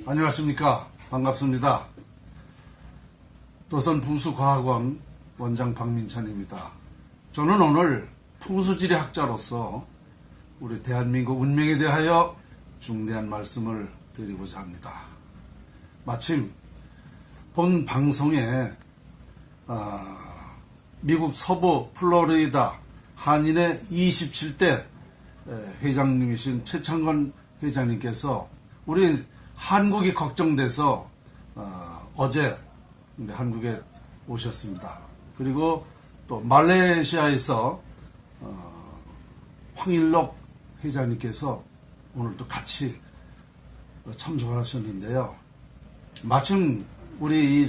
안녕하십니까. 반갑습니다. 도선풍수과학원 원장 박민찬입니다. 저는 오늘 풍수지리학자로서 우리 대한민국 운명에 대하여 중대한 말씀을 드리고자 합니다. 마침 본 방송에 미국 서부 플로리다 한인회 27대 회장님이신 최창건 회장님께서 우리 한국이 걱정돼서 어제 한국에 오셨습니다. 그리고 또 말레이시아에서 황일록 회장님께서 오늘 또 같이 참석을 하셨는데요. 마침 우리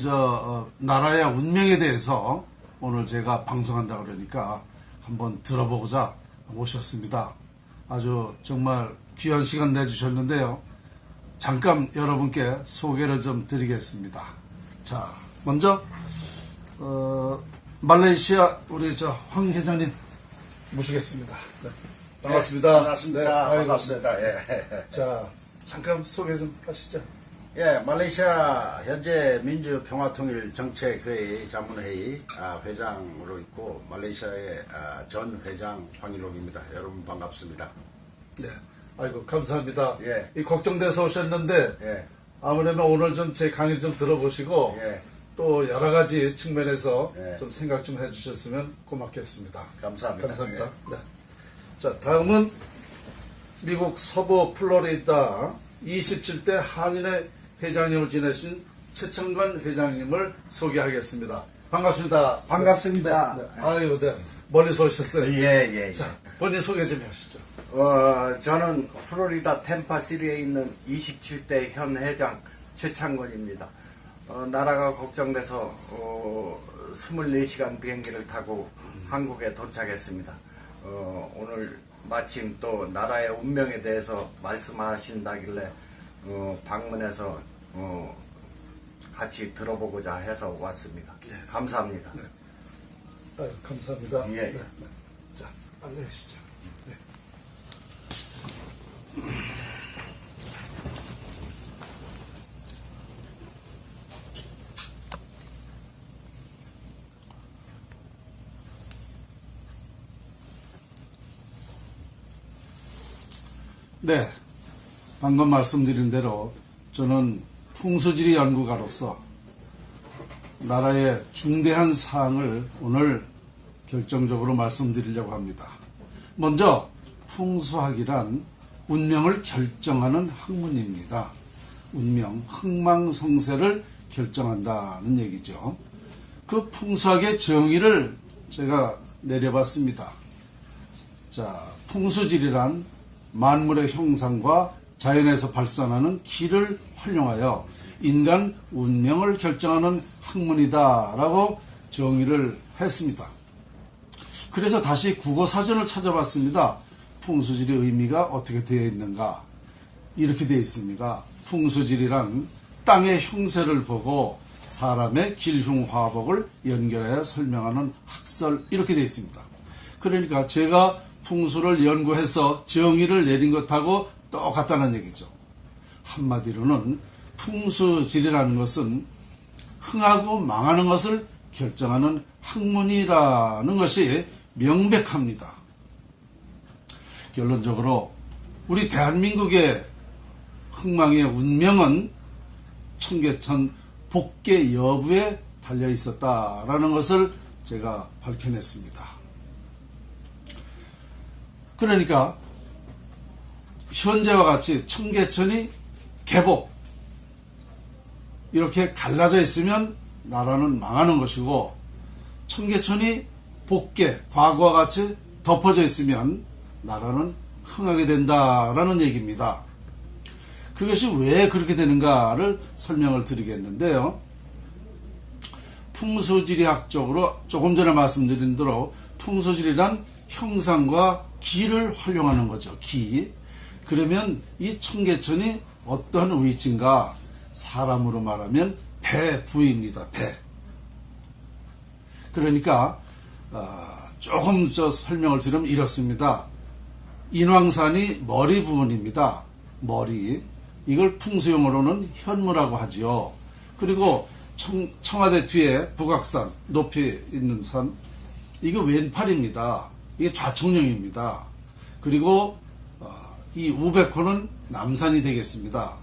나라의 운명에 대해서 오늘 제가 방송한다 그러니까 한번 들어보고자 모셨습니다. 아주 정말 귀한 시간 내주셨는데요. 잠깐 여러분께 소개를 좀 드리겠습니다. 자, 먼저 말레이시아 우리 황 회장님 모시겠습니다. 네. 반갑습니다. 네, 반갑습니다. 네, 반갑습니다. 예. 자, 잠깐 소개 좀 하시죠. 예, 말레이시아 현재 민주평화통일정책회의 자문회의 회장으로 있고 말레이시아의 전 회장 황일록입니다. 여러분 반갑습니다. 네. 아이고 감사합니다. 예. 이 걱정돼서 오셨는데 예. 아무래도 오늘 좀 제 강의 좀 들어보시고 예. 또 여러 가지 측면에서 예. 좀 생각 좀 해주셨으면 고맙겠습니다. 감사합니다. 감사합니다. 예. 네. 자, 다음은 미국 서부 플로리다 27대 한인회 회장님을 지내신 최창건 회장님을 소개하겠습니다. 반갑습니다. 반갑습니다. 네. 아유, 네. 멀리서 오셨어요. 예. 자, 본인 소개 좀 하시죠. 저는 플로리다 템파시리에 있는 27대 현 회장 최창건입니다. 나라가 걱정돼서 24시간 비행기를 타고 한국에 도착했습니다. 오늘 마침 또 나라의 운명에 대해서 말씀하신다길래 방문해서 같이 들어보고자 해서 왔습니다. 네. 감사합니다. 네. 아유, 감사합니다. 예. 네. 자, 앉으시죠. 네. 네, 방금 말씀드린 대로 저는 풍수지리 연구가로서 나라의 중대한 사항을 오늘 결정적으로 말씀드리려고 합니다. 먼저 풍수학이란 운명을 결정하는 학문입니다. 운명, 흥망성쇠를 결정한다는 얘기죠. 그 풍수학의 정의를 제가 내려봤습니다. 자, 풍수지리란 만물의 형상과 자연에서 발산하는 기를 활용하여 인간 운명을 결정하는 학문이다라고 정의를 했습니다. 그래서 다시 국어사전을 찾아봤습니다. 풍수지리의 의미가 어떻게 되어 있는가? 이렇게 되어 있습니다. 풍수지리란 땅의 형세를 보고 사람의 길흉화복을 연결하여 설명하는 학설, 이렇게 되어 있습니다. 그러니까 제가 풍수를 연구해서 정의를 내린 것하고 똑같다는 얘기죠. 한마디로는 풍수지리라는 것은 흥하고 망하는 것을 결정하는 학문이라는 것이 명백합니다. 결론적으로 우리 대한민국의 흥망의 운명은 청계천 복계 여부에 달려 있었다라는 것을 제가 밝혀냈습니다. 그러니까 현재와 같이 청계천이 개복 이렇게 갈라져 있으면 나라는 망하는 것이고, 청계천이 복계 과거와 같이 덮어져 있으면 나라는 흥하게 된다라는 얘기입니다. 그것이 왜 그렇게 되는가를 설명을 드리겠는데요. 풍수지리학적으로 조금 전에 말씀드린 대로 풍수지리란 형상과 기를 활용하는 거죠. 기. 그러면 이 청계천이 어떤 위치인가? 사람으로 말하면 배 부위입니다. 배. 그러니까 조금 설명을 드리면 이렇습니다. 인왕산이 머리 부분입니다. 머리. 이걸 풍수용어로는 현무라고 하지요. 그리고 청와대 뒤에 북악산 높이 있는 산, 이거 왼팔입니다. 이게 좌청령입니다. 그리고 이 우백호는 남산이 되겠습니다.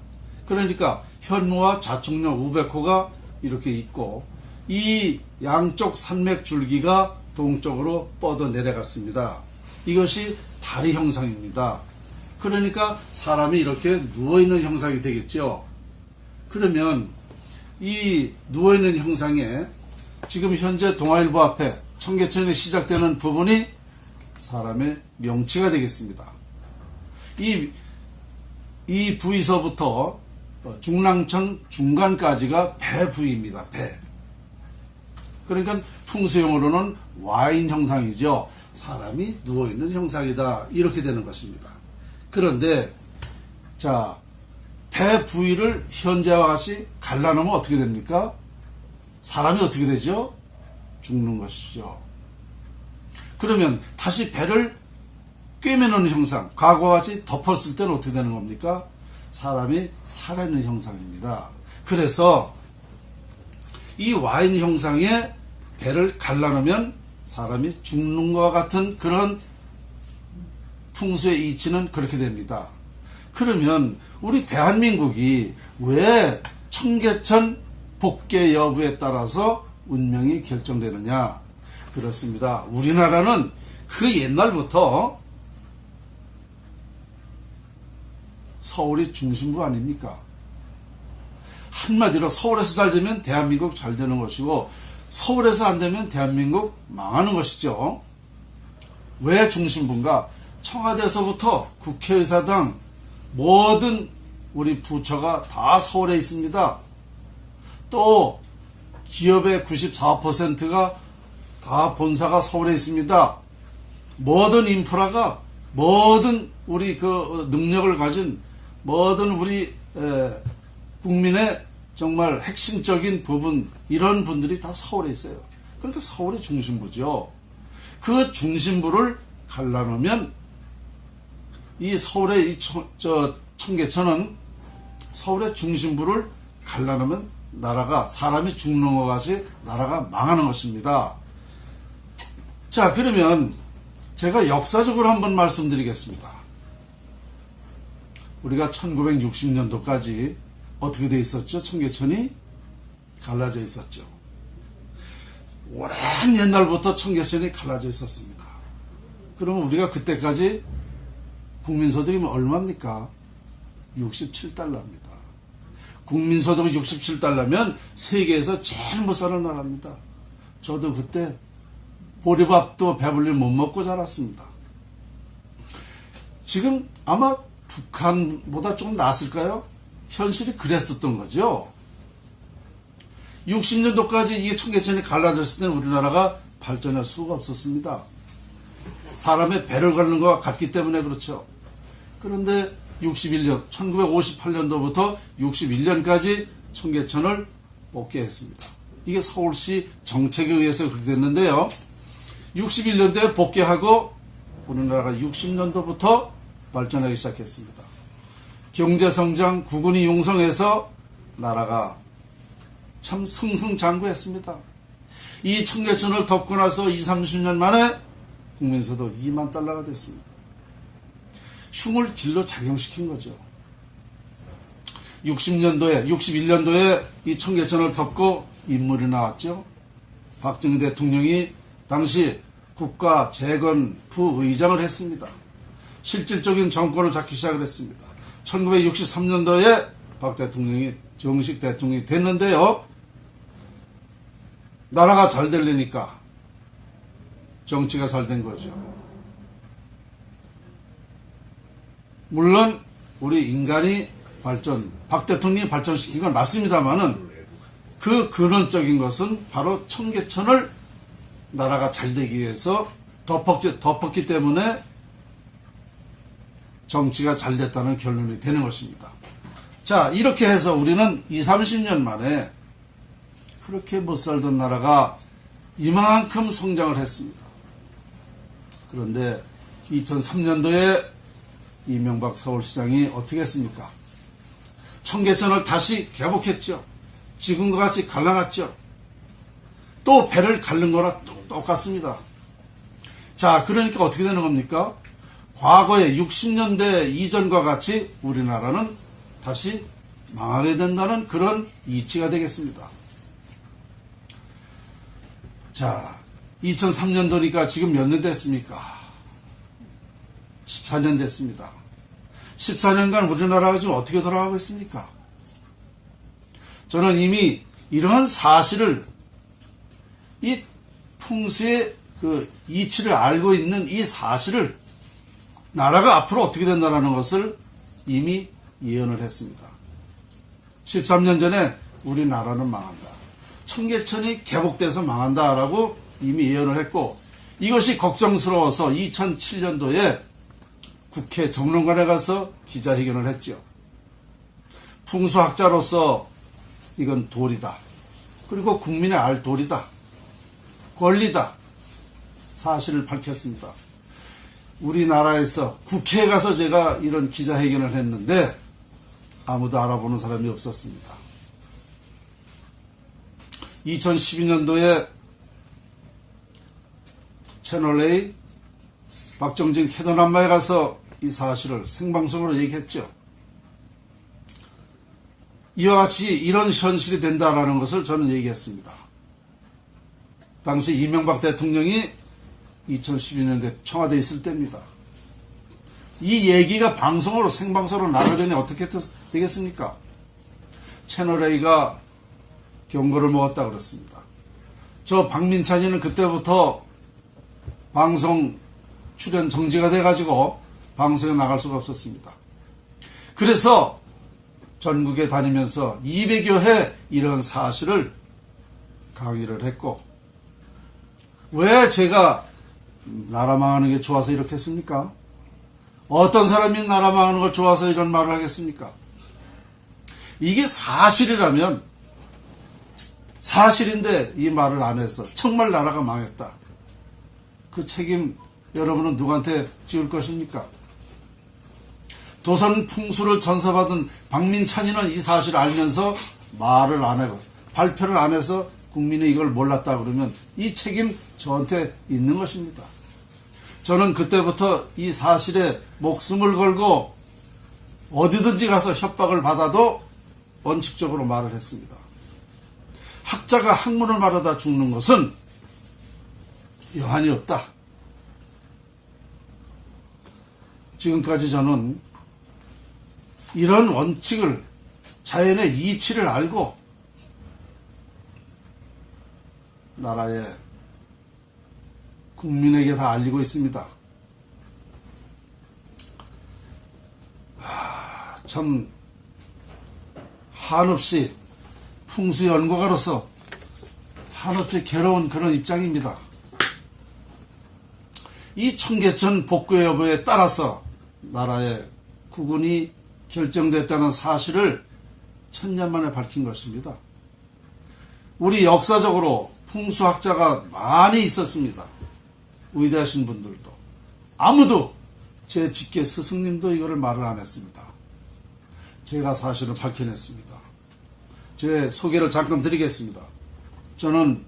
그러니까 현무와 좌청령 우백호가 이렇게 있고 이 양쪽 산맥 줄기가 동쪽으로 뻗어 내려갔습니다. 이것이 다리 형상입니다. 그러니까 사람이 이렇게 누워있는 형상이 되겠죠. 그러면 이 누워있는 형상에 지금 현재 동아일보 앞에 청계천이 시작되는 부분이 사람의 명치가 되겠습니다. 이 부위서부터 중랑천 중간까지가 배 부위입니다. 배. 그러니까 풍수용어로는 와인 형상이죠. 사람이 누워있는 형상이다. 이렇게 되는 것입니다. 그런데 자, 배 부위를 현재와 같이 갈라놓으면 어떻게 됩니까? 사람이 어떻게 되죠? 죽는 것이죠. 그러면 다시 배를 꿰매놓는 형상, 과거와 같이 덮었을 때는 어떻게 되는 겁니까? 사람이 살아있는 형상입니다. 그래서 이 와인 형상에 배를 갈라놓으면 사람이 죽는 것과 같은 그런 풍수의 이치는 그렇게 됩니다. 그러면 우리 대한민국이 왜 청계천 복개 여부에 따라서 운명이 결정되느냐? 그렇습니다. 우리나라는 그 옛날부터 서울이 중심부 아닙니까? 한마디로 서울에서 잘 되면 대한민국 잘 되는 것이고 서울에서 안 되면 대한민국 망하는 것이죠. 왜 중심부인가? 청와대에서부터 국회의사당 모든 우리 부처가 다 서울에 있습니다. 또 기업의 94%가 다 본사가 서울에 있습니다. 모든 인프라가 모든 우리 그 능력을 가진 모든 우리 국민의 정말 핵심적인 부분 이런 분들이 다 서울에 있어요. 그러니까 서울이 중심부죠. 그 중심부를 갈라놓으면 이 서울의 이 청계천은 서울의 중심부를 갈라놓으면 나라가 사람이 죽는 것 같이 나라가 망하는 것입니다. 자, 그러면 제가 역사적으로 한번 말씀드리겠습니다. 우리가 1960년도까지 어떻게 돼 있었죠? 청계천이 갈라져 있었죠. 오랜 옛날부터 청계천이 갈라져 있었습니다. 그러면 우리가 그때까지 국민소득이 얼마입니까? 67달러입니다. 국민소득이 67달러면 세계에서 제일 못 사는 나라입니다. 저도 그때 보리밥도 배불리 못 먹고 자랐습니다. 지금 아마 북한보다 좀 낫을까요? 현실이 그랬었던 거죠. 60년도까지 이 청계천이 갈라졌을 때는 우리나라가 발전할 수가 없었습니다. 사람의 배를 가는 것과 같기 때문에 그렇죠. 그런데 61년, 1958년도부터 61년까지 청계천을 복개했습니다. 이게 서울시 정책에 의해서 그렇게 됐는데요. 61년도에 복개하고 우리나라가 60년도부터 발전하기 시작했습니다. 경제성장, 국군이 용성해서 나라가 참 승승장구했습니다. 이 청계천을 덮고 나서 20, 30년 만에 국민소득 2만 달러가 됐습니다. 흉을 길로 작용시킨 거죠. 61년도에 이 청계천을 덮고 인물이 나왔죠. 박정희 대통령이 당시 국가 재건 부의장을 했습니다. 실질적인 정권을 잡기 시작을 했습니다. 1963년도에 박 대통령이 정식 대통령이 됐는데요. 나라가 잘 되려니까 정치가 잘 된 거죠. 물론 우리 인간이 박 대통령이 발전시킨 건 맞습니다만은 그 근원적인 것은 바로 청계천을 나라가 잘 되기 위해서 덮었기 때문에 정치가 잘 됐다는 결론이 되는 것입니다. 자, 이렇게 해서 우리는 20, 30년 만에 그렇게 못 살던 나라가 이만큼 성장을 했습니다. 그런데 2003년도에 이명박 서울시장이 어떻게 했습니까? 청계천을 다시 개복했죠. 지금과 같이 갈라놨죠. 또 배를 갈른 거나 똑같습니다. 자, 그러니까 어떻게 되는 겁니까? 과거에 60년대 이전과 같이 우리나라는 다시 망하게 된다는 그런 이치가 되겠습니다. 자, 2003년도니까 지금 몇 년 됐습니까? 14년 됐습니다. 14년간 우리나라가 지금 어떻게 돌아가고 있습니까? 저는 이미 이러한 사실을, 이 풍수의 그 이치를 알고 있는 이 사실을 나라가 앞으로 어떻게 된다는 것을 이미 예언을 했습니다. 13년 전에 우리나라는 망한다. 청계천이 개복돼서 망한다라고 이미 예언을 했고, 이것이 걱정스러워서 2007년도에 국회 정론관에 가서 기자회견을 했죠. 풍수학자로서 이건 도리다. 그리고 국민의 알 도리다. 권리다. 사실을 밝혔습니다. 우리나라에서 국회에 가서 제가 이런 기자회견을 했는데 아무도 알아보는 사람이 없었습니다. 2012년도에 채널A 박정진 캐논한마에 가서 이 사실을 생방송으로 얘기했죠. 이와 같이 이런 현실이 된다라는 것을 저는 얘기했습니다. 당시 이명박 대통령이 2012년대 청와대에 있을 때입니다. 이 얘기가 방송으로 생방송으로 나가더니 어떻게 되겠습니까? 채널A가 경고를 먹었다 그랬습니다. 저 박민찬이는 그때부터 방송 출연 정지가 돼가지고 방송에 나갈 수가 없었습니다. 그래서 전국에 다니면서 200여 회 이런 사실을 강의를 했고, 왜 제가 나라 망하는 게 좋아서 이렇게 했습니까? 어떤 사람이 나라 망하는 걸 좋아서 이런 말을 하겠습니까? 이게 사실이라면, 사실인데 이 말을 안 해서 정말 나라가 망했다. 그 책임 여러분은 누구한테 지을 것입니까? 도선 풍수를 전서받은 박민찬이는 이 사실을 알면서 말을 안 하고 발표를 안 해서 국민이 이걸 몰랐다 그러면 이 책임 저한테 있는 것입니다. 저는 그때부터 이 사실에 목숨을 걸고 어디든지 가서 협박을 받아도 원칙적으로 말을 했습니다. 학자가 학문을 말하다 죽는 것은 여한이 없다. 지금까지 저는 이런 원칙을, 자연의 이치를 알고 나라의 국민에게 다 알리고 있습니다. 참 한없이 풍수연구가로서 한없이 괴로운 그런 입장입니다. 이 청계천 복구 여부에 따라서 나라의 국운이 결정됐다는 사실을 천년 만에 밝힌 것입니다. 우리 역사적으로 풍수학자가 많이 있었습니다. 위대하신 분들도. 아무도, 제 직계 스승님도 이거를 말을 안 했습니다. 제가 사실을 밝혀냈습니다. 제 소개를 잠깐 드리겠습니다. 저는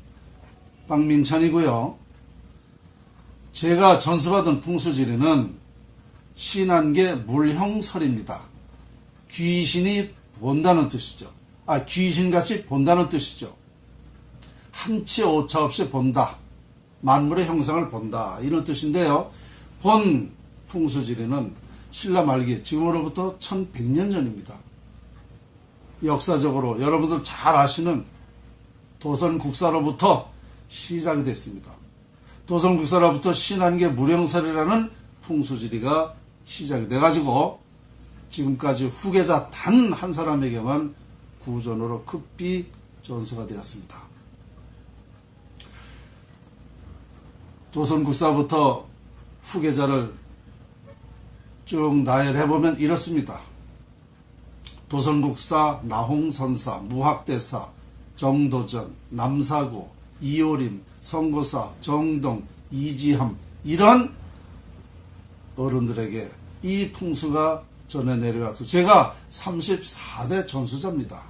박민찬이고요. 제가 전수받은 풍수지리는 신한계 물형설입니다. 귀신이 본다는 뜻이죠. 귀신같이 본다는 뜻이죠. 한치 오차 없이 본다. 만물의 형상을 본다. 이런 뜻인데요. 본 풍수지리는 신라 말기, 지금으로부터 1100년 전입니다. 역사적으로 여러분들 잘 아시는 도선국사로부터 시작이 됐습니다. 도선국사로부터 신한계 물형설이라는 풍수지리가 시작이 돼가지고 지금까지 후계자 단 한 사람에게만 구전으로 급비 전수가 되었습니다. 도선국사부터 후계자를 쭉 나열해보면 이렇습니다. 도선국사, 나홍선사, 무학대사, 정도전, 남사구, 이효림, 성고사, 정동, 이지함, 이런 어른들에게 이 풍수가 전에 내려와서 제가 34대 전수자입니다.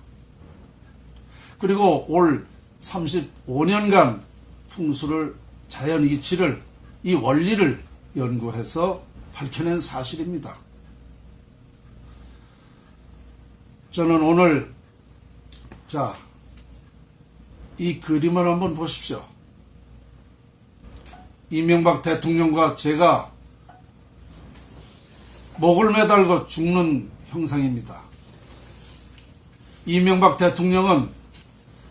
그리고 올 35년간 풍수를, 자연 이치를, 이 원리를 연구해서 밝혀낸 사실입니다. 저는 오늘 이 그림을 한번 보십시오. 이명박 대통령과 제가 목을 매달고 죽는 형상입니다. 이명박 대통령은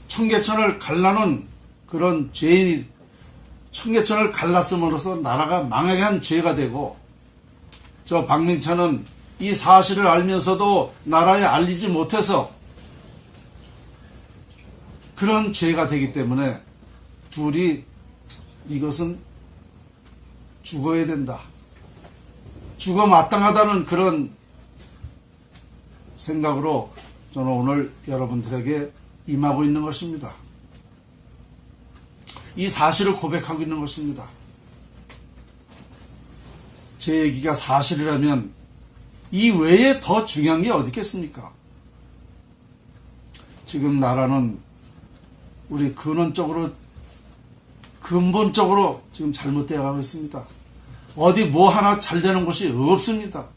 청계천을 갈라놓은 그런 죄인이, 청계천을 갈랐음으로써 나라가 망하게 한 죄가 되고, 저 박민찬은 이 사실을 알면서도 나라에 알리지 못해서 그런 죄가 되기 때문에 둘이 이것은 죽어야 된다, 죽어 마땅하다는 그런 생각으로 저는 오늘 여러분들에게 임하고 있는 것입니다. 이 사실을 고백하고 있는 것입니다. 제 얘기가 사실이라면 이 외에 더 중요한 게 어디 있겠습니까? 지금 나라는 우리 근본적으로 지금 잘못되어 가고 있습니다. 어디 뭐 하나 잘 되는 곳이 없습니다.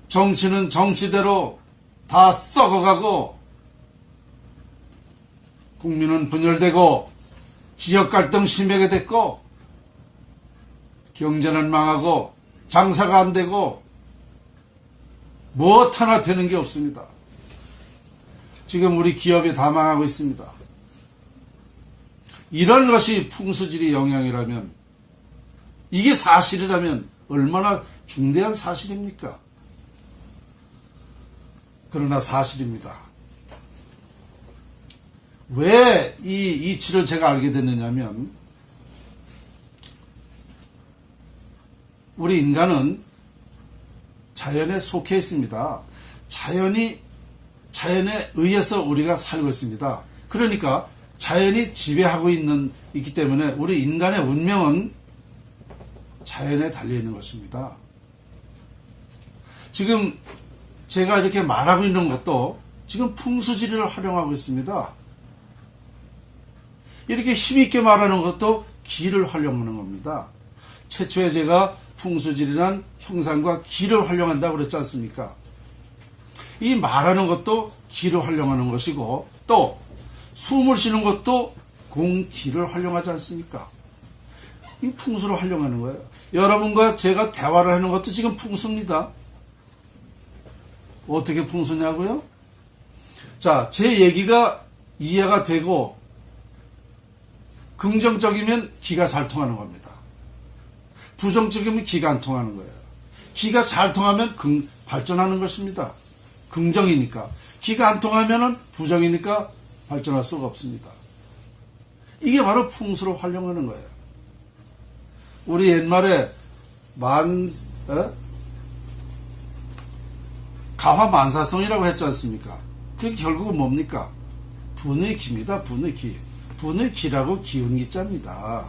정치는 정치대로 다 썩어가고, 국민은 분열되고, 지역 갈등 심하게 됐고, 경제는 망하고, 장사가 안 되고, 무엇 하나 되는 게 없습니다. 지금 우리 기업이 다 망하고 있습니다. 이런 것이 풍수지리 영향이라면, 이게 사실이라면 얼마나 중대한 사실입니까? 그러나 사실입니다. 왜 이 이치를 제가 알게 됐느냐면, 우리 인간은 자연에 속해 있습니다. 자연에 의해서 우리가 살고 있습니다. 그러니까 자연이 지배하고 있기 때문에 우리 인간의 운명은 자연에 달려있는 것입니다. 지금 제가 이렇게 말하고 있는 것도 지금 풍수지리를 활용하고 있습니다. 이렇게 힘있게 말하는 것도 기를 활용하는 겁니다. 최초에 제가 풍수지리란 형상과 기를 활용한다고 그랬지 않습니까? 이 말하는 것도 기를 활용하는 것이고, 또 숨을 쉬는 것도 공기를 활용하지 않습니까? 이 풍수를 활용하는 거예요. 여러분과 제가 대화를 하는 것도 지금 풍수입니다. 어떻게 풍수냐고요? 자, 제 얘기가 이해가 되고 긍정적이면 기가 잘 통하는 겁니다. 부정적이면 기가 안 통하는 거예요. 기가 잘 통하면 발전하는 것입니다. 긍정이니까. 기가 안 통하면 부정이니까 발전할 수가 없습니다. 이게 바로 풍수를 활용하는 거예요. 우리 옛말에 가화만사성이라고 했지 않습니까? 그게 결국은 뭡니까? 분의 기입니다. 분의 기. 분의 기라고 기운 기자입니다.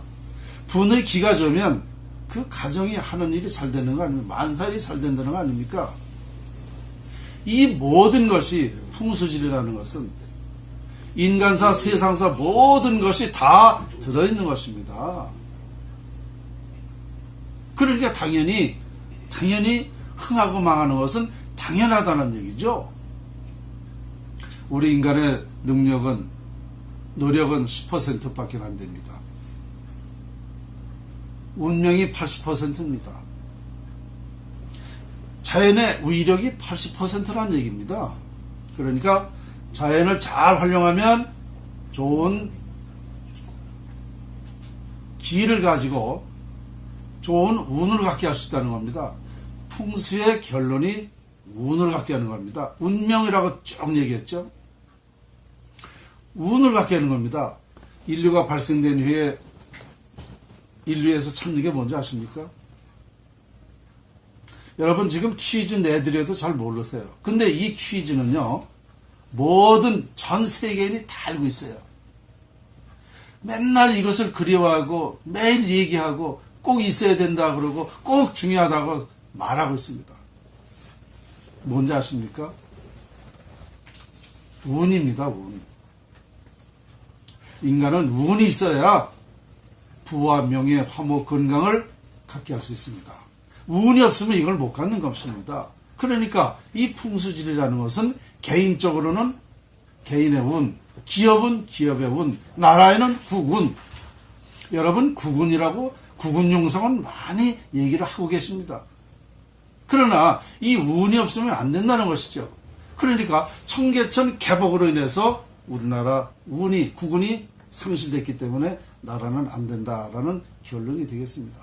분의 기가 좋으면 그 가정이 하는 일이 잘 되는 거 아닙니까? 만살이 잘 된다는 거 아닙니까? 이 모든 것이 풍수질이라는 것은 인간사, 세상사 모든 것이 다 들어있는 것입니다. 그러니까 당연히 흥하고 망하는 것은 당연하다는 얘기죠. 우리 인간의 노력은 10%밖에 안 됩니다. 운명이 80%입니다. 자연의 위력이 80%라는 얘기입니다. 그러니까 자연을 잘 활용하면 좋은 기를 가지고 좋은 운을 갖게 할 수 있다는 겁니다. 풍수의 결론이 운을 갖게 하는 겁니다. 운명이라고 쭉 얘기했죠. 운을 갖게 하는 겁니다. 인류가 발생된 후에 인류에서 찾는 게 뭔지 아십니까? 여러분 지금 퀴즈 내드려도 잘 모르세요. 근데 이 퀴즈는요, 모든 전 세계인이 다 알고 있어요. 맨날 이것을 그리워하고 매일 얘기하고 꼭 있어야 된다 그러고 꼭 중요하다고 말하고 있습니다. 뭔지 아십니까? 운입니다, 운. 인간은 운이 있어야 부와 명예, 화목, 건강을 갖게 할 수 있습니다. 운이 없으면 이걸 못 갖는 것입니다. 그러니까 이 풍수질이라는 것은 개인적으로는 개인의 운, 기업은 기업의 운, 나라에는 국운. 여러분 국운이라고 국운용성은 많이 얘기를 하고 계십니다. 그러나 이 운이 없으면 안 된다는 것이죠. 그러니까 청계천 개복으로 인해서 우리나라 운이 국운이 상실됐기 때문에 나라는 안 된다라는 결론이 되겠습니다.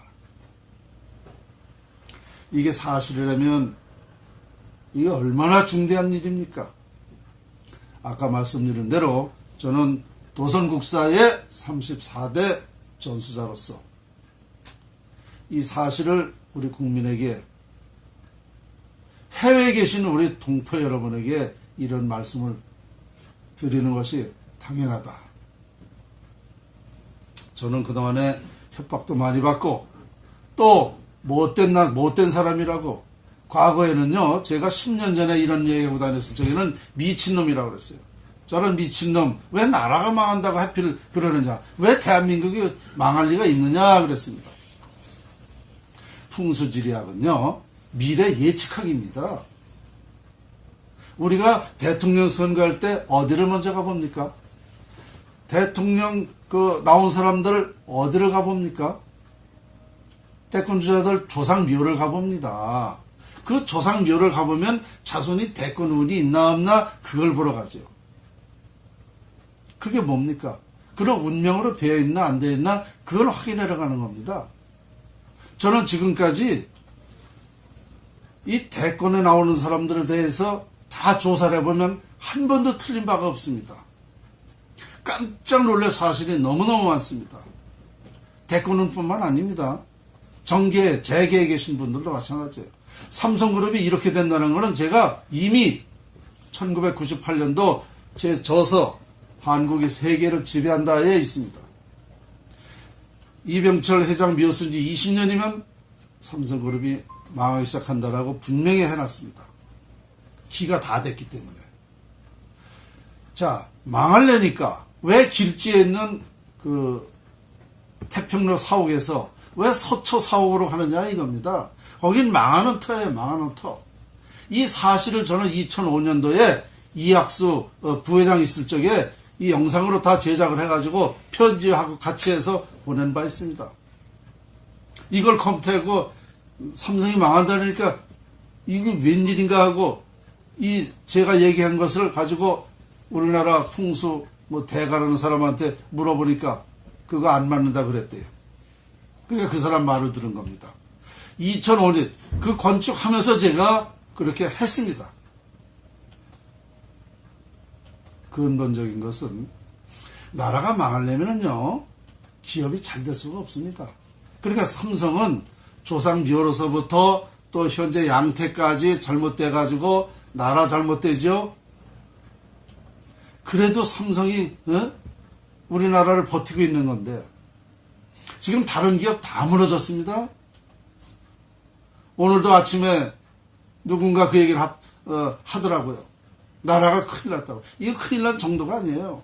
이게 사실이라면 이게 얼마나 중대한 일입니까? 아까 말씀드린 대로 저는 도선국사의 34대 전수자로서 이 사실을 우리 국민에게, 해외에 계신 우리 동포 여러분에게 이런 말씀을 드리는 것이 당연하다. 저는 그동안에 협박도 많이 받고 또 못된 사람이라고, 과거에는요 제가 10년 전에 이런 얘기하고 다녔을 적에는 미친놈이라고 그랬어요. 저런 미친놈, 왜 나라가 망한다고 하필 그러느냐, 왜 대한민국이 망할 리가 있느냐 그랬습니다. 풍수지리학은요 미래 예측학입니다. 우리가 대통령 선거할 때 어디를 먼저 가봅니까? 대통령 나온 사람들 어디를 가봅니까? 대권주자들 조상묘를 가봅니다. 그 조상묘를 가보면 자손이 대권 운이 있나 없나 그걸 보러 가죠. 그게 뭡니까? 그런 운명으로 되어 있나 안 되어 있나 그걸 확인하러 가는 겁니다. 저는 지금까지 이 대권에 나오는 사람들에 대해서 다 조사를 해보면 한 번도 틀린 바가 없습니다. 깜짝 놀랄 사실이 너무너무 많습니다. 대권운뿐만 아닙니다. 정계, 재계에 계신 분들도 마찬가지예요. 삼성그룹이 이렇게 된다는 것은 제가 이미 1998년도 제 저서 한국이 세계를 지배한다에 있습니다. 이병철 회장 미었은 지 20년이면 삼성그룹이 망하기 시작한다라고 분명히 해놨습니다. 기가 다 됐기 때문에. 자, 망하려니까 왜 길지에 있는 태평로 사옥에서 왜 서초 사옥으로 가느냐 이겁니다. 거긴 망하는 터예요, 망하는 터. 이 사실을 저는 2005년도에 이학수 부회장 있을 적에 이 영상으로 다 제작을 해가지고 편지하고 같이 해서 보낸 바 있습니다. 이걸 컴퓨터하고 삼성이 망한다니까 이게 웬일인가 하고 제가 얘기한 것을 가지고 우리나라 풍수 대가라는 사람한테 물어보니까 그거 안 맞는다 그랬대요. 그러니까 그 사람 말을 들은 겁니다. 2005년 그 건축하면서 제가 그렇게 했습니다. 근본적인 것은 나라가 망하려면요 기업이 잘 될 수가 없습니다. 그러니까 삼성은 조상비어로서부터 또 현재 양태까지 잘못돼 가지고 나라 잘못되죠. 그래도 삼성이 우리나라를 버티고 있는 건데 지금 다른 기업 다 무너졌습니다. 오늘도 아침에 누군가 그 얘기를 하더라고요. 나라가 큰일 났다고. 이게 큰일 난 정도가 아니에요.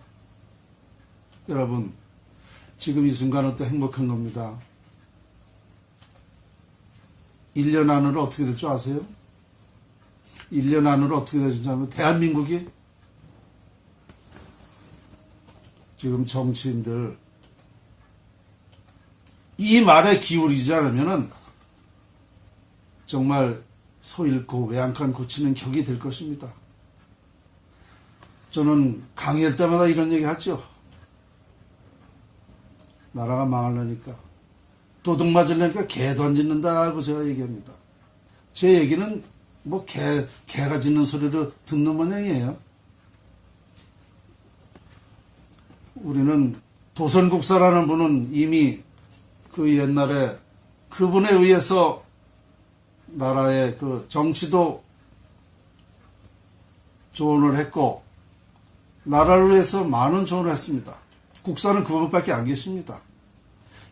여러분, 지금 이 순간은 또 행복한 겁니다. 1년 안으로 어떻게 될 줄 아세요? 1년 안으로 어떻게 될지 아면 대한민국이 지금 정치인들 이 말에 기울이지 않으면은 정말 소 잃고 외양간 고치는 격이 될 것입니다. 저는 강의할 때마다 이런 얘기 하죠. 나라가 망하려니까 도둑 맞으려니까 개 던지는다고 제가 얘기합니다. 제 얘기는 개가 짖는 소리를 듣는 모양이에요. 우리는 도선국사라는 분은 이미 그 옛날에 그분에 의해서 나라의 정치도 조언을 했고 나라를 위해서 많은 조언을 했습니다. 국사는 그분밖에 안 계십니다.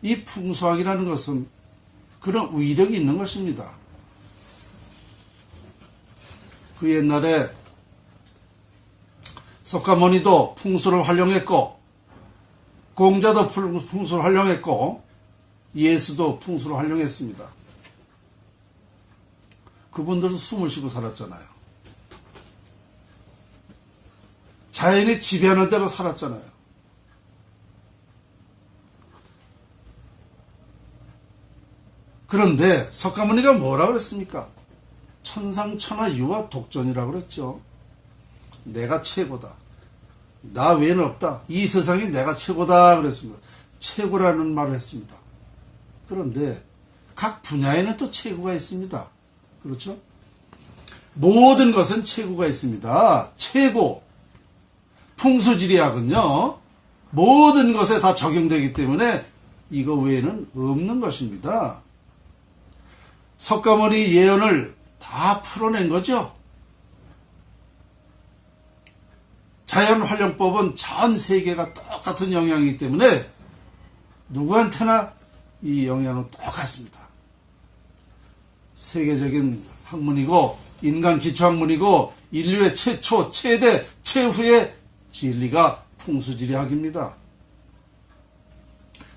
이 풍수학이라는 것은 그런 위력이 있는 것입니다. 그 옛날에 석가모니도 풍수를 활용했고, 공자도 풍수를 활용했고, 예수도 풍수를 활용했습니다. 그분들도 숨을 쉬고 살았잖아요. 자연이 지배하는 대로 살았잖아요. 그런데 석가모니가 뭐라 그랬습니까? 천상천하 유화 독존이라고 그랬죠. 내가 최고다. 나 외에는 없다. 이 세상이 내가 최고다 그랬습니다. 최고라는 말을 했습니다. 그런데 각 분야에는 또 최고가 있습니다. 그렇죠? 모든 것은 최고가 있습니다. 최고. 풍수지리학은요, 모든 것에 다 적용되기 때문에 이거 외에는 없는 것입니다. 석가모니 예언을 다 풀어낸 거죠. 자연활용법은 전 세계가 똑같은 영향이기 때문에 누구한테나 이 영향은 똑같습니다. 세계적인 학문이고 인간 기초학문이고 인류의 최초, 최대, 최후의 진리가 풍수지리학입니다.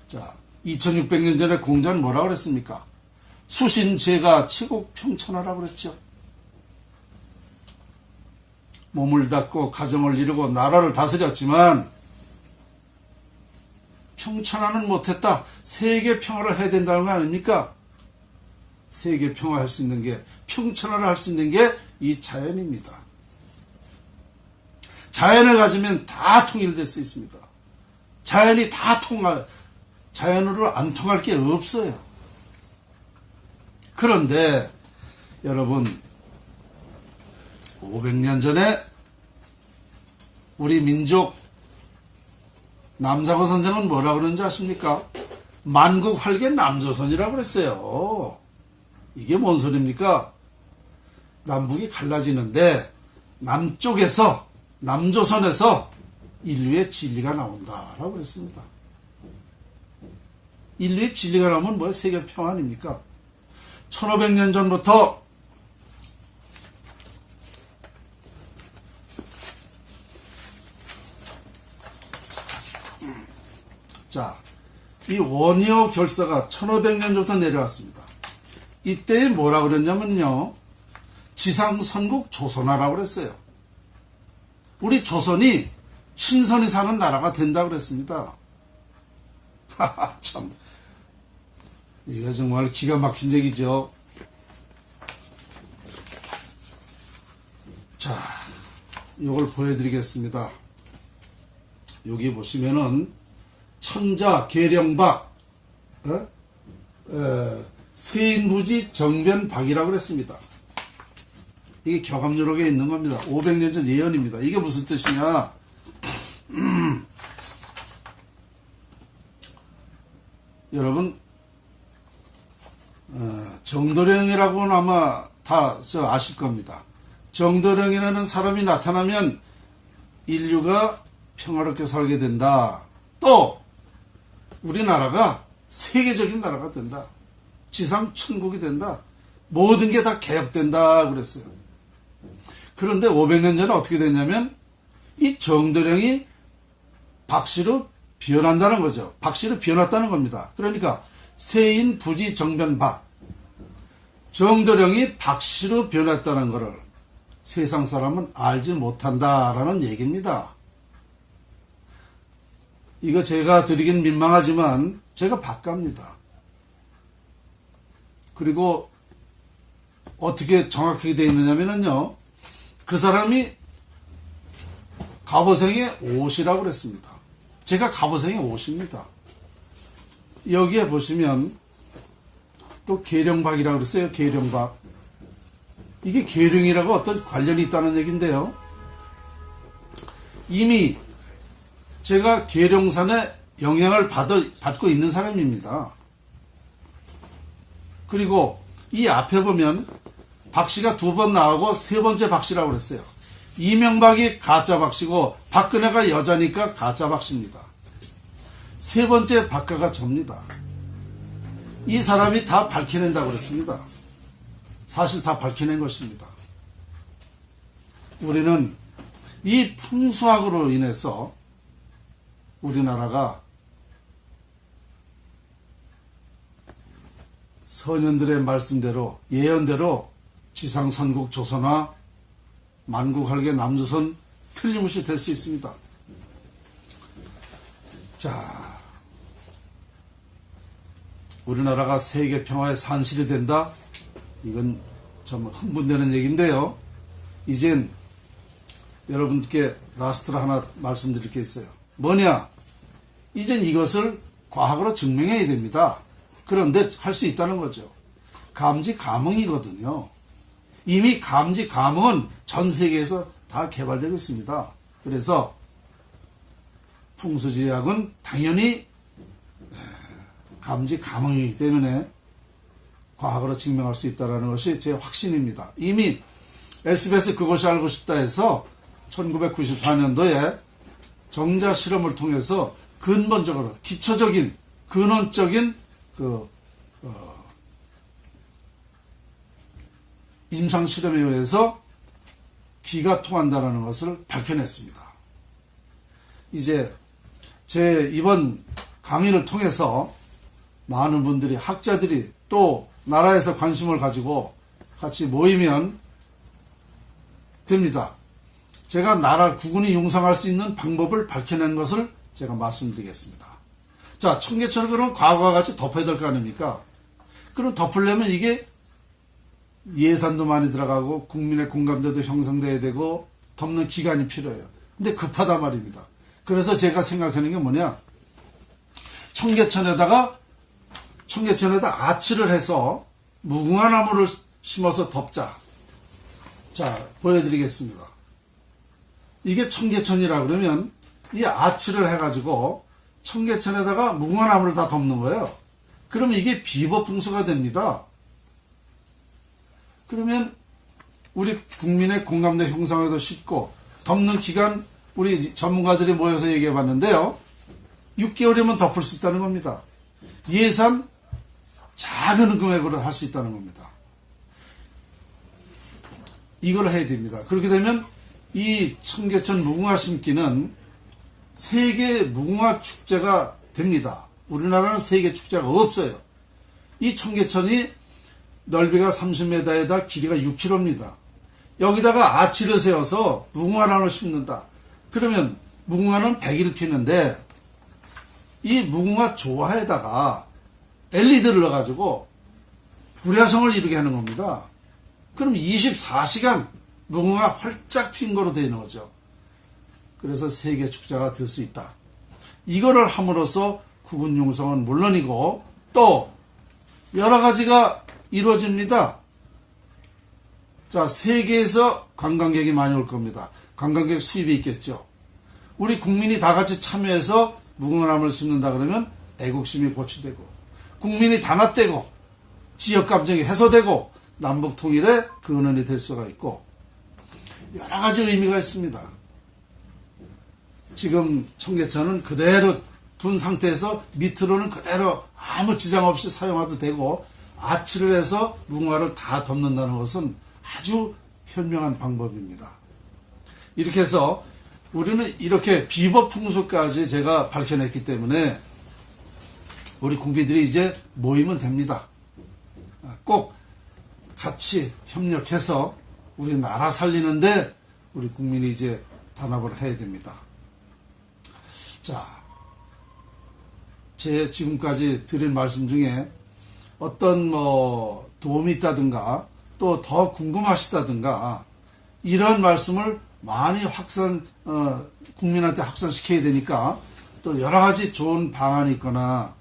자, 2600년 전에 공자는 뭐라고 그랬습니까? 수신제가 치국평천하라고 그랬죠. 몸을 닦고 가정을 이루고 나라를 다스렸지만 평천하는 못했다. 세계 평화를 해야 된다는 거 아닙니까? 세계 평화할 수 있는 게, 평천화를 할 수 있는 게 이 자연입니다. 자연을 가지면 다 통일될 수 있습니다. 자연이 다 자연으로 안 통할 게 없어요. 그런데 여러분, 500년 전에 우리 민족 남사고 선생은 뭐라 그러는지 아십니까? 만국활개 남조선이라고 그랬어요. 이게 뭔 소리입니까? 남북이 갈라지는데 남쪽에서, 남조선에서 인류의 진리가 나온다라고 그랬습니다. 인류의 진리가 나오면 뭐예요? 세계 평화 아닙니까? 1500년 전부터 자, 이 원효 결사가 1500년 전부터 내려왔습니다. 이때에 뭐라 그랬냐면요, 지상선국 조선하라고 그랬어요. 우리 조선이 신선이 사는 나라가 된다고 그랬습니다. 하하, 참, 이거 정말 기가 막힌 얘기죠. 자, 이걸 보여드리겠습니다. 여기 보시면은 천자 계령박, 세인부지 정변박이라고 그랬습니다. 이게 교감유록에 있는 겁니다. 500년 전 예언입니다. 이게 무슨 뜻이냐? 여러분, 정도령이라고는 아마 다 아실 겁니다. 정도령이라는 사람이 나타나면 인류가 평화롭게 살게 된다. 또 우리나라가 세계적인 나라가 된다. 지상 천국이 된다. 모든 게 다 개혁된다 그랬어요. 그런데 500년 전에 어떻게 됐냐면 이 정도령이 박씨로 변한다는 거죠. 박씨로 변했다는 겁니다. 그러니까 세인 부지 정변박, 정도령이 박씨로 변했다는 것을 세상 사람은 알지 못한다라는 얘기입니다. 이거 제가 드리긴 민망하지만 제가 박가입니다. 그리고 어떻게 정확하게 되어 있느냐면요, 그 사람이 갑오생의 옷이라고 그랬습니다. 제가 갑오생의 옷입니다. 여기에 보시면 또 계령박이라고 그랬어요. 계령박. 이게 계령이라고 어떤 관련이 있다는 얘기인데요. 이미 제가 계령산에 영향을 받고 있는 사람입니다. 그리고 이 앞에 보면 박씨가 2번 나오고 3번째 박씨라고 그랬어요. 이명박이 가짜 박씨고 박근혜가 여자니까 가짜 박씨입니다. 3번째 박가가 접니다. 이 사람이 다 밝혀낸다고 그랬습니다. 사실 다 밝혀낸 것입니다. 우리는 이 풍수학으로 인해서 우리나라가 선현들의 말씀대로 예언대로 지상선국 조선화 만국할개 남조선 틀림없이 될 수 있습니다. 자, 우리나라가 세계 평화의 산실이 된다? 이건 좀 흥분되는 얘기인데요. 이젠 여러분께 라스트로 하나 말씀드릴 게 있어요. 뭐냐? 이젠 이것을 과학으로 증명해야 됩니다. 그런데 할 수 있다는 거죠. 감지감흥이거든요. 이미 감지감흥은 전 세계에서 다 개발되고 있습니다. 그래서 풍수지리학은 당연히 감지감흥이기 때문에 과학으로 증명할 수 있다는 것이 제 확신입니다. 이미 SBS 그것이 알고 싶다 해서 1994년도에 정자 실험을 통해서 근본적으로 기초적인 근원적인 임상 실험에 의해서 기가 통한다는 것을 밝혀냈습니다. 이제 제 이번 강의를 통해서 많은 분들이 학자들이 또 나라에서 관심을 가지고 같이 모이면 됩니다. 제가 나라 국군이 융성할 수 있는 방법을 밝혀낸 것을 제가 말씀드리겠습니다. 자, 청계천을 그럼 과거와 같이 덮어야 될 거 아닙니까? 그럼 덮으려면 이게 예산도 많이 들어가고 국민의 공감대도 형성돼야 되고 덮는 기간이 필요해요. 근데 급하단 말입니다. 그래서 제가 생각하는 게 뭐냐? 청계천에다 아치를 해서 무궁화 나무를 심어서 덮자. 자, 보여드리겠습니다. 이게 청계천이라 그러면 이 아치를 해가지고 청계천에다가 무궁화 나무를 다 덮는 거예요. 그러면 이게 비법풍수가 됩니다. 그러면 우리 국민의 공감대 형성에도 쉽고 덮는 기간 우리 전문가들이 모여서 얘기해 봤는데요. 6개월이면 덮을 수 있다는 겁니다. 예산 작은 금액으로 할 수 있다는 겁니다. 이걸 해야 됩니다. 그렇게 되면 이 청계천 무궁화 심기는 세계 무궁화 축제가 됩니다. 우리나라는 세계 축제가 없어요. 이 청계천이 넓이가 30m에다 길이가 6km입니다. 여기다가 아치를 세워서 무궁화나무를 심는다. 그러면 무궁화는 100일 피는데 이 무궁화 조화에다가 LED를 넣어가지고 불야성을 이루게 하는 겁니다. 그럼 24시간 무궁화 활짝 핀 거로 되는 거죠. 그래서 세계 축제가 될 수 있다. 이거를 함으로써 국군 융성은 물론이고 또 여러 가지가 이루어집니다. 자, 세계에서 관광객이 많이 올 겁니다. 관광객 수입이 있겠죠. 우리 국민이 다 같이 참여해서 무궁화나무를 심는다 그러면 애국심이 고취되고 국민이 단합되고 지역감정이 해소되고 남북통일의 근원이 될 수가 있고 여러 가지 의미가 있습니다. 지금 청계천은 그대로 둔 상태에서 밑으로는 그대로 아무 지장 없이 사용해도 되고 아치를 해서 무궁화를 다 덮는다는 것은 아주 현명한 방법입니다. 이렇게 해서 우리는 이렇게 비법풍수까지 제가 밝혀냈기 때문에 우리 국민들이 이제 모이면 됩니다. 꼭 같이 협력해서 우리 나라 살리는데 우리 국민이 이제 단합을 해야 됩니다. 자, 제 지금까지 드린 말씀 중에 어떤 도움이 있다든가 또 더 궁금하시다든가 이런 말씀을 많이 국민한테 확산시켜야 되니까 또 여러 가지 좋은 방안이 있거나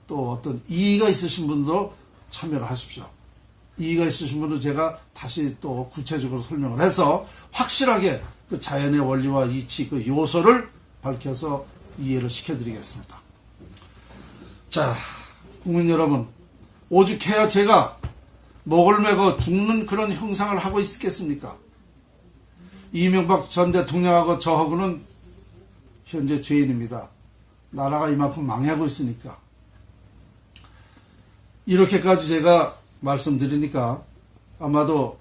또 어떤 이의가 있으신 분도 참여를 하십시오. 이의가 있으신 분은 제가 다시 또 구체적으로 설명을 해서 확실하게 그 자연의 원리와 이치 그 요소를 밝혀서 이해를 시켜드리겠습니다. 자, 국민 여러분, 오죽해야 제가 목을 메고 죽는 그런 형상을 하고 있겠습니까? 이명박 전 대통령하고 저하고는 현재 죄인입니다. 나라가 이만큼 망하고 있으니까. 이렇게까지 제가 말씀드리니까 아마도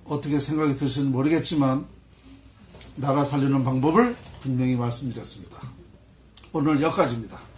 어떻게 생각이 드시는지 모르겠지만 나라 살리는 방법을 분명히 말씀드렸습니다. 오늘 여기까지입니다.